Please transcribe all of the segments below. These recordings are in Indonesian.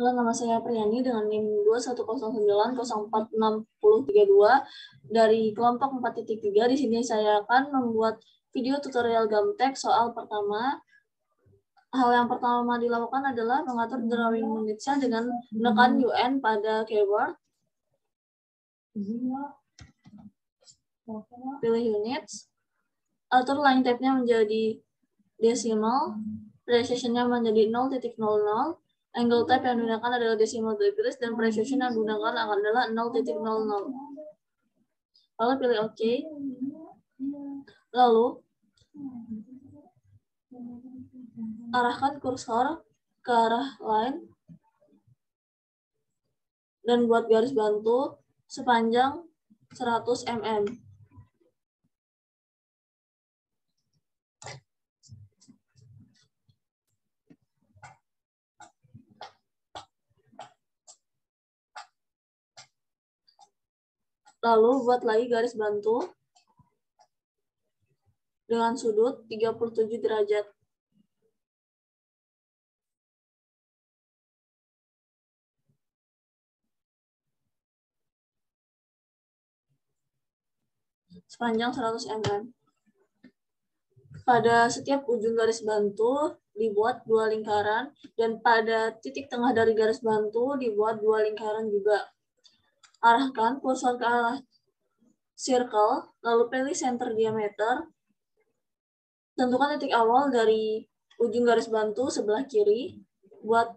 Halo, nama saya Priyani dengan NIM 2109046032 dari kelompok 4.3. Di sini saya akan membuat video tutorial Gamtek soal pertama. Hal yang pertama dilakukan adalah mengatur drawing unitsnya dengan menekan UN pada keyboard. Pilih units. Atur line type-nya menjadi desimal. Precision-nya menjadi 0.00. Angle type yang digunakan adalah decimal degrees dan precision yang digunakan adalah 0.00. Lalu pilih OK. Lalu arahkan kursor ke arah line dan buat garis bantu sepanjang 100 mm. Lalu buat lagi garis bantu dengan sudut 37 derajat. Sepanjang 100 mm. Pada setiap ujung garis bantu dibuat 2 lingkaran dan pada titik tengah dari garis bantu dibuat 2 lingkaran juga. Arahkan kursor ke arah circle, lalu pilih center diameter. Tentukan titik awal dari ujung garis bantu sebelah kiri. Buat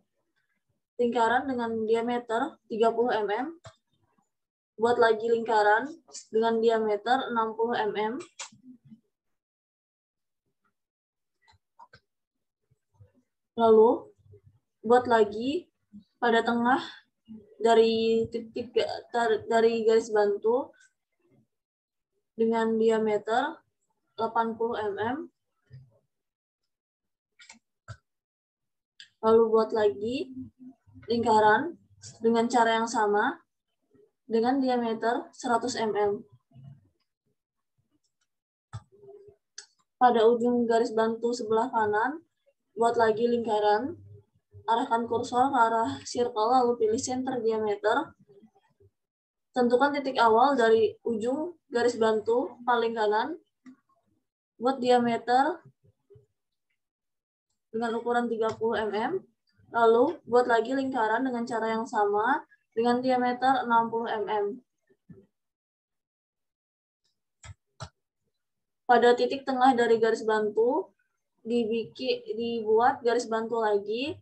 lingkaran dengan diameter 30 mm. Buat lagi lingkaran dengan diameter 60 mm. Lalu buat lagi pada tengah dari titik dari garis bantu dengan diameter 80 mm. Lalu buat lagi lingkaran dengan cara yang sama dengan diameter 100 mm. Pada ujung garis bantu sebelah kanan, buat lagi lingkaran. Arahkan kursor ke arah circle, lalu pilih center diameter. Tentukan titik awal dari ujung garis bantu paling kanan. Buat diameter dengan ukuran 30 mm. Lalu buat lagi lingkaran dengan cara yang sama dengan diameter 60 mm. Pada titik tengah dari garis bantu dibuat garis bantu lagi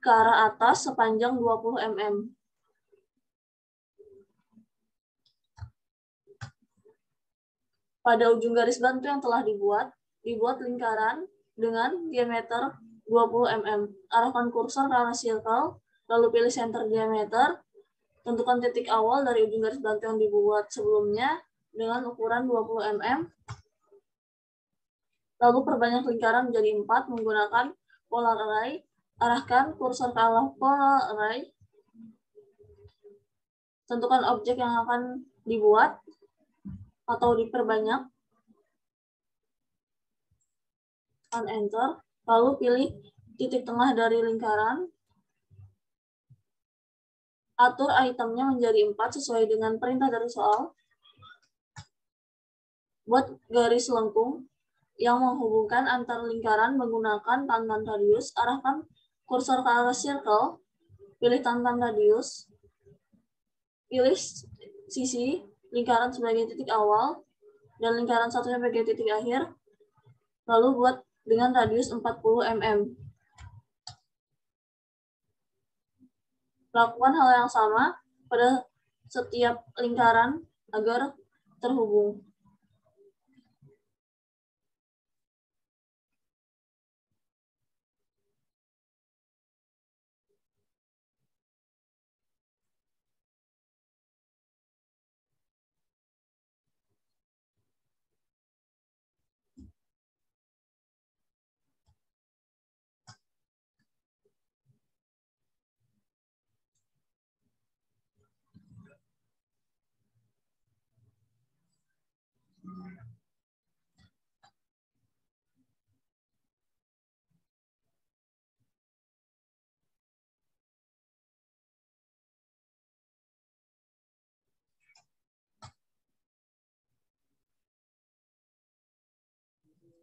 ke arah atas sepanjang 20 mm. Pada ujung garis bantu yang telah dibuat lingkaran dengan diameter 20 mm. Arahkan kursor ke arah circle, lalu pilih center diameter. Tentukan titik awal dari ujung garis bantu yang dibuat sebelumnya dengan ukuran 20 mm. Lalu perbanyak lingkaran menjadi 4 menggunakan polar array. Arahkan kursor ke arah polar array. Tentukan objek yang akan dibuat atau diperbanyak. Tekan enter. Lalu pilih titik tengah dari lingkaran. Atur itemnya menjadi 4 sesuai dengan perintah dari soal. Buat garis lengkung yang menghubungkan antar lingkaran menggunakan tantan radius. Arahkan kursor ke arah circle. Pilih tantan radius. Pilih sisi lingkaran sebagai titik awal dan lingkaran satunya sebagai titik akhir. Lalu buat dengan radius 40 mm. Lakukan hal yang sama pada setiap lingkaran agar terhubung.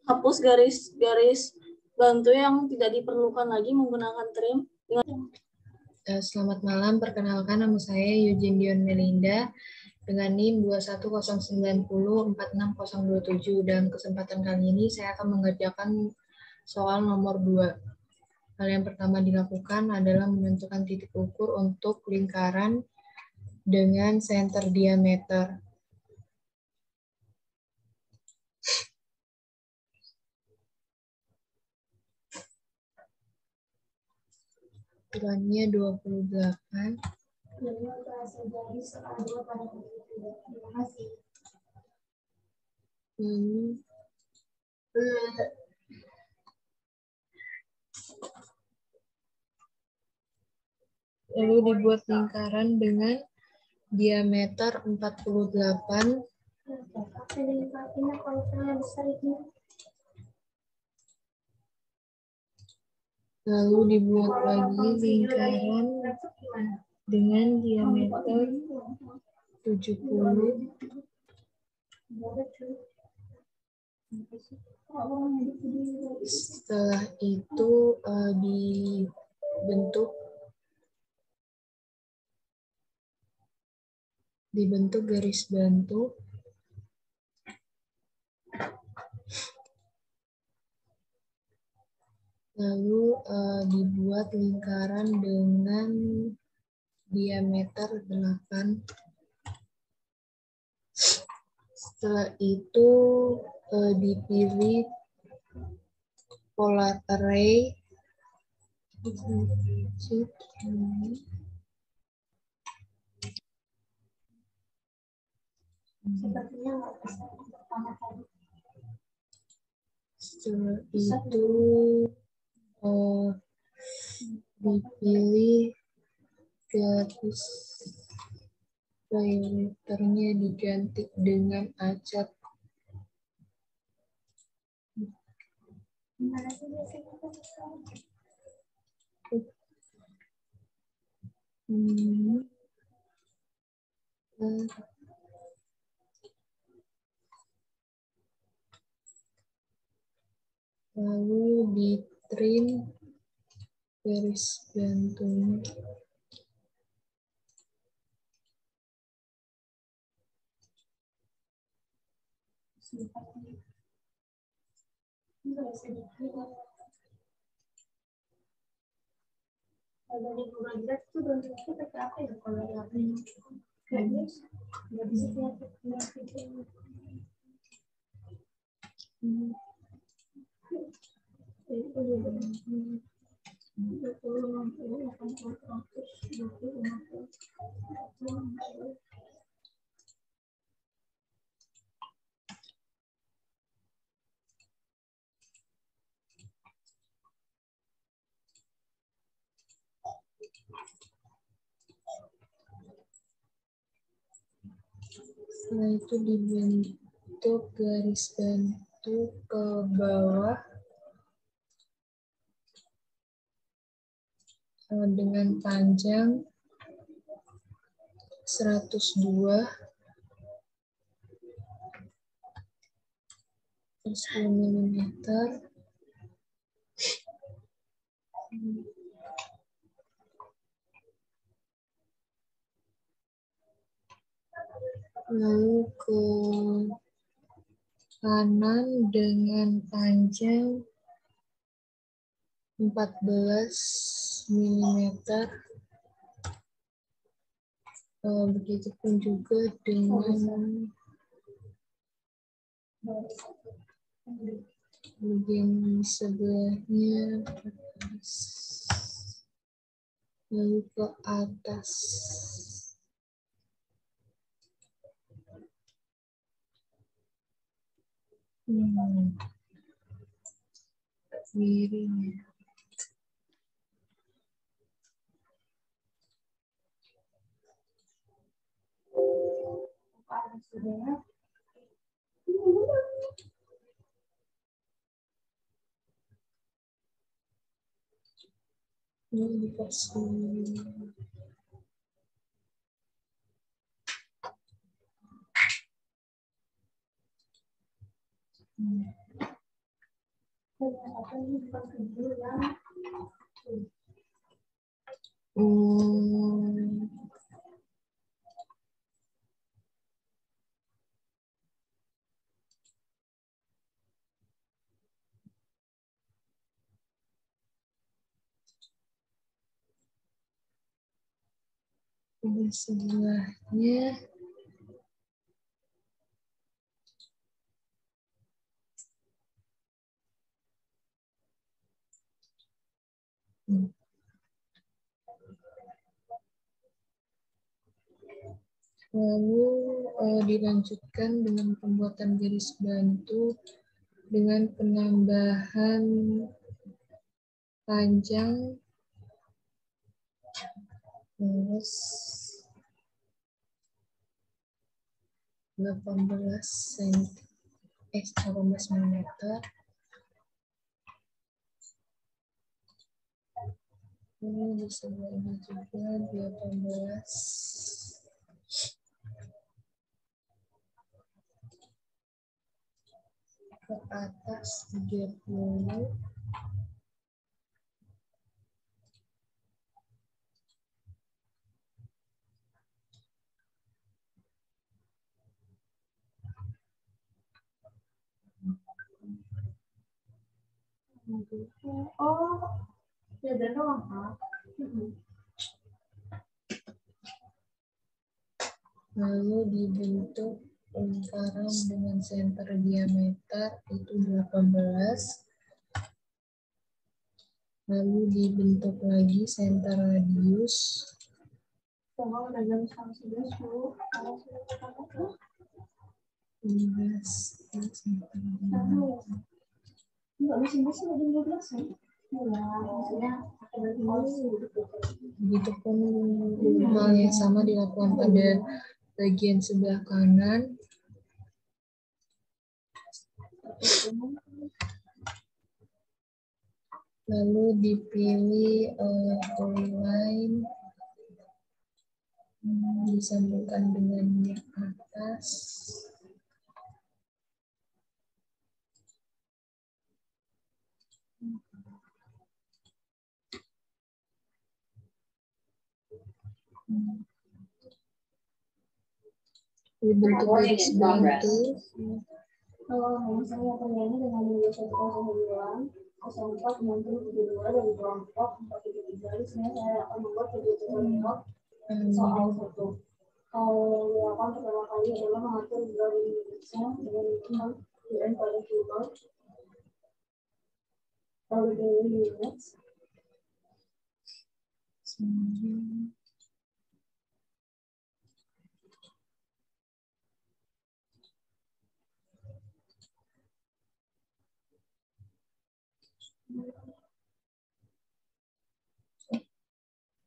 hapus garis-garis bantu yang tidak diperlukan lagi menggunakan trim. Selamat malam, perkenalkan nama saya Eugene Dion Melinda dengan NIM 210904627. Dalam kesempatan kali ini saya akan mengerjakan soal nomor 2. Hal yang pertama dilakukan adalah menentukan titik ukur untuk lingkaran dengan center diameter. Ukurannya 28. Lalu dibuat lingkaran dengan diameter 48. Lalu dibuat lagi lingkaran dengan diameter 70. Setelah itu dibentuk garis bantu. Lalu dibuat lingkaran dengan diameter 8. Setelah itu dipilih polar array. Setelah itu dipilih garis diameternya diganti dengan acat. Lalu di trim garis bantunya. Setelah itu dibentuk garis bantu ke bawah dengan panjang 102 per 10 mm. Lalu ke kanan dengan panjang 14 mm. Begitupun juga dengan bagian sebelahnya, lalu ke atas. Miring. Ini dikasih Sebelahnya lalu dilanjutkan dengan pembuatan garis bantu dengan penambahan panjang terus 18 mm. Ini di sebelah ini juga 18 ke atas 30. Oh, beda doang, Kak. Lalu dibentuk lingkaran dengan center diameter itu 18. Lalu dibentuk lagi center radius. Sama udah jam 11 tuh. 15. Enggak mesin-mesin ada 12 ya? Iya, maksudnya Begitupun hal yang sama dilakukan pada bagian sebelah kanan. Lalu dipilih polyline disambungkan dengan yang atas. Dibentuk garis bantu. Kalau misalnya penyanyi dengan 2102 0492 dari kelompok 473, sebenarnya saya akan membuat video tutorial soal foto. Kalau dilakukan pertama kali adalah mengatur garisnya dengan menggunakan UN pada keyboard. Lalu pilih units.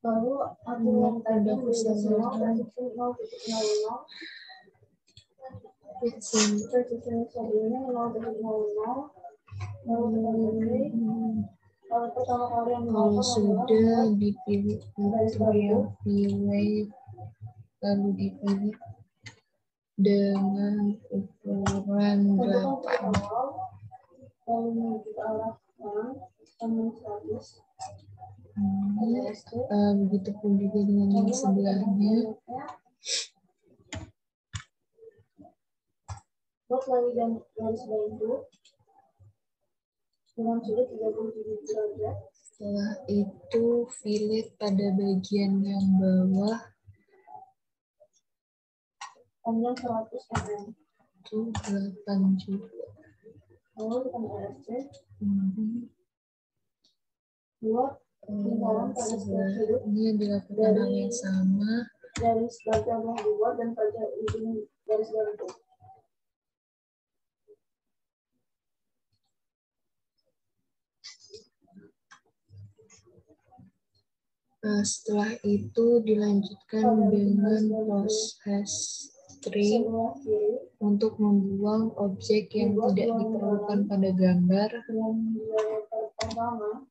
Lalu aturan tadi kesalahan kalau sudah dipilih itu yang pilih, lalu dipilih dengan ukuran 8. Begitupun juga dengan yang sebelahnya. Buat lagi dan garis bantu dengan sudut 37 derajat. Setelah itu fillet pada bagian yang bawah panjang 100 mm. Itu 8 juga. Lalu kita RSC. Buat lingkaran pada setiap sudut. Ini dilakukan hal yang sama. Garis bantu yang dibuat dan pada ujung garis bantu. Setelah itu dilanjutkan dengan proses trim untuk membuang objek yang tidak diperlukan pada gambar. Pertama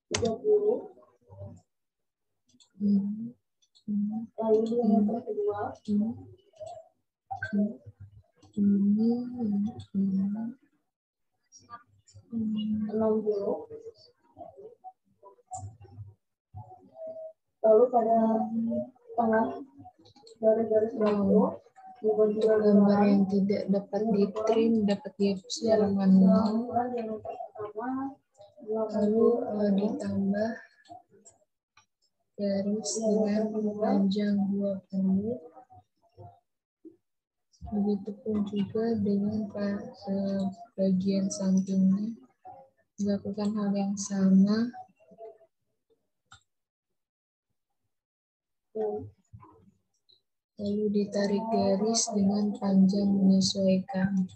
30. Lalu diameter kedua. 60. Lalu pada tengah dari garis bantu dibuat dua Gambar yang tidak dapat di-trim dapat dihapus secara manual. Lalu ditambah garis dengan panjang 20. Begitupun juga dengan bagian sampingnya. Dilakukan hal yang sama. Lalu ditarik garis dengan panjang menyesuaikan.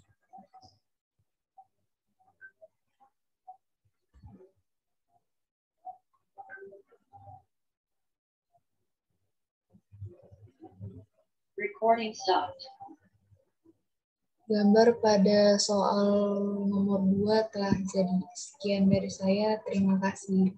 Recording stopped. Gambar pada soal nomor 2 telah jadi. Sekian dari saya, terima kasih.